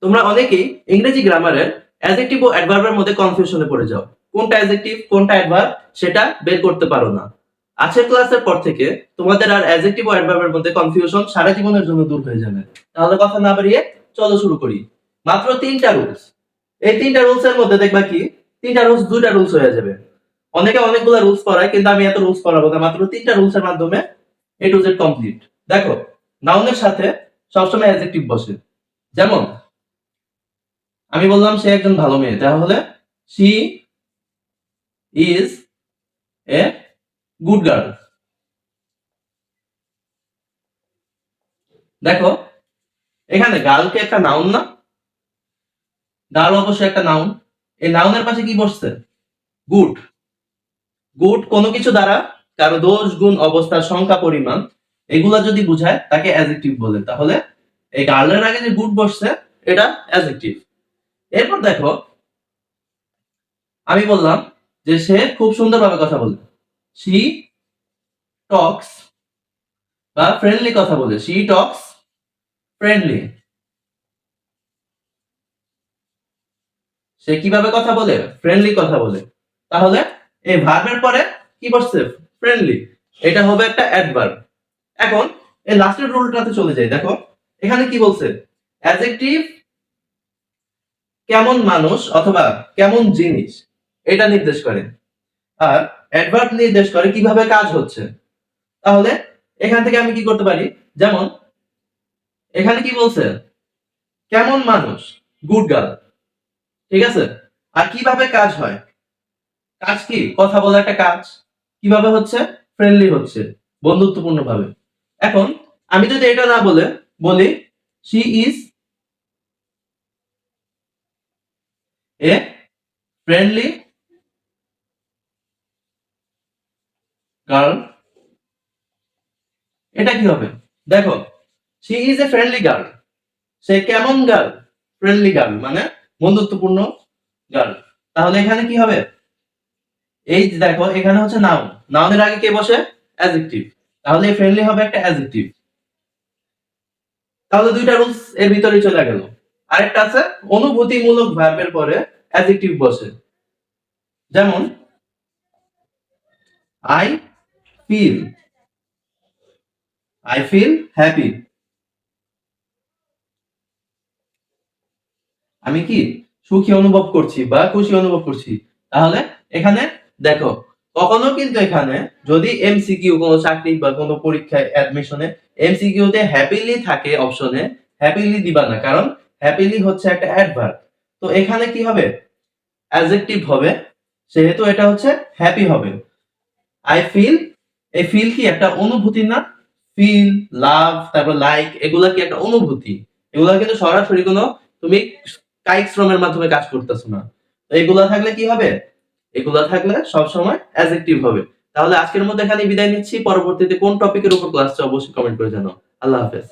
তোমরা অনেকেই ইংরেজি গ্রামারের অ্যাডজেক্টিভ ও অ্যাডভার্বের মধ্যে কনফিউশনে পড়ে যাও। কোনটা অ্যাডজেক্টিভ কোনটা অ্যাডভার্ব সেটা বের করতে পারো না। আজকের ক্লাসের পর থেকে তোমাদের আর অ্যাডজেক্টিভ ও অ্যাডভার্বের মধ্যে কনফিউশন সারা জীবনের জন্য দূর হয়ে যাবে। তাহলে কথা না বাড়িয়ে চলো শুরু করি। মাত্র 3টা রুলস। এই 3টা রুলস এর মধ্যে দেখবা কি 3টা রুলস 2টা রুলস হয়ে যাবে। অনেকে অনেকগুলো রুলস পড়ায় কিন্তু আমি এত রুলস পড়াবো না, মাত্র 3টা রুলস এর মাধ্যমে এ টু জেড কমপ্লিট। দেখো, নাউনের সাথে সবসময় অ্যাডজেক্টিভ বসে। যেমন আমি বললাম সে একজন ভালো মেয়ে, তাহলে she is a good girl. দেখো এখানে গার্ল কি একটা নাউন না? গার্ল অবশ্যই একটা নাউন। এই নাউনের পাশে কি বসছে? গুড। গুড কোনো কিছু দ্বারা কারো দোষ গুণ অবস্থা সংখ্যা পরিমাণ এগুলা যদি বুঝায় তাকে অ্যাডজেক্টিভ বলে। তাহলে এই গার্লের আগে যে গুড বসছে এটা অ্যাডজেক্টিভ। এরপর দেখো আমি বললাম যে সে খুব সুন্দরভাবে কথা বলে, শি টক্স বা ফ্রেন্ডলি কথা বলে, শি টক্স ফ্রেন্ডলি। সে কিভাবে কথা বলে? ফ্রেন্ডলি কথা বলে। তাহলে এই ভার্বের পরে কি বসছে? ফ্রেন্ডলি। এটা হবে একটা অ্যাডভার্ব। এখন এই লাস্টের রুলটাতে চলে যাই। দেখো এখানে কি বলছে? অ্যাডজেক্টিভ কেমন মানুষ অথবা কেমন জিনিস এটা নির্দেশ করে, আর অ্যাডভার্ব নির্দেশ করে কিভাবে কাজ হচ্ছে। তাহলে এখান থেকে আমি কি করতে পারি? যেমন এখানে কি বলছে? কেমন মানুষ, গুড গার্ল। ঠিক আছে, আর কিভাবে কাজ হয়? কাজ কি? কথা বলা একটা কাজ। কিভাবে হচ্ছে? ফ্রেন্ডলি হচ্ছে, বন্ধুত্বপূর্ণ ভাবে। এখন আমি যদি এটা না বলে বলি she is a friendly girl, এটা কি হবে? দেখো she is a friendly girl, সে কেমন গার্ল? ফ্রেন্ডলি গার্ল মানে বন্ধুত্বপূর্ণ গার্ল। তাহলে এখানে কি হবে? এই যে দেখো এখানে হচ্ছে নাউন, নাউনের আগে কে বসে? অ্যাডজেক্টিভ। তাহলে ফ্রেন্ডলি হবে একটা অ্যাডজেক্টিভ। তাহলে 2টা রুলস এর ভিতরে চলে গেল। আরেকটা আছে অনুভূতিমূলক ভার্বের পরে অ্যাডজেক্টিভ বসে। যেমন I feel, I feel happy. আমি কি সুখী অনুভব করছি বা খুশি অনুভব করছি। তাহলে এখানে দেখো কখনো কিন্তু এখানে যদি এমসিকিউ কোনো চাকরি বা কোনো পরীক্ষায় অ্যাডমিশনে এমসিকিউ তে হ্যাপিলি থাকে অপশনে, হ্যাপিলি দিবা না, কারণ হ্যাপিলি হচ্ছে একটা অ্যাডভার্ব। তো এখানে কি হবে? অ্যাডজেক্টিভ হবে, সেহেতু এটা হচ্ছে হ্যাপি হবে। আই ফিল, এই ফিল কি একটা অনুভূতি না? ফিল, লাভ, তারপর লাইক এগুলা কি একটা অনুভূতি? এগুলা কিন্তু সরাসরি কোনো তুমি কায়িক শ্রমের মাধ্যমে কাজ করতেছো না। তো এগুলা থাকলে কি হবে? এগুলা থাকলে সব সময় অ্যাডজেক্টিভ হবে। তাহলে আজকের মধ্যে এখানে বিদায় নিচ্ছি। পরবর্তীতে কোন টপিকের উপর ক্লাস চাও অবশ্যই কমেন্ট করে জানাও। আল্লাহ হাফেজ।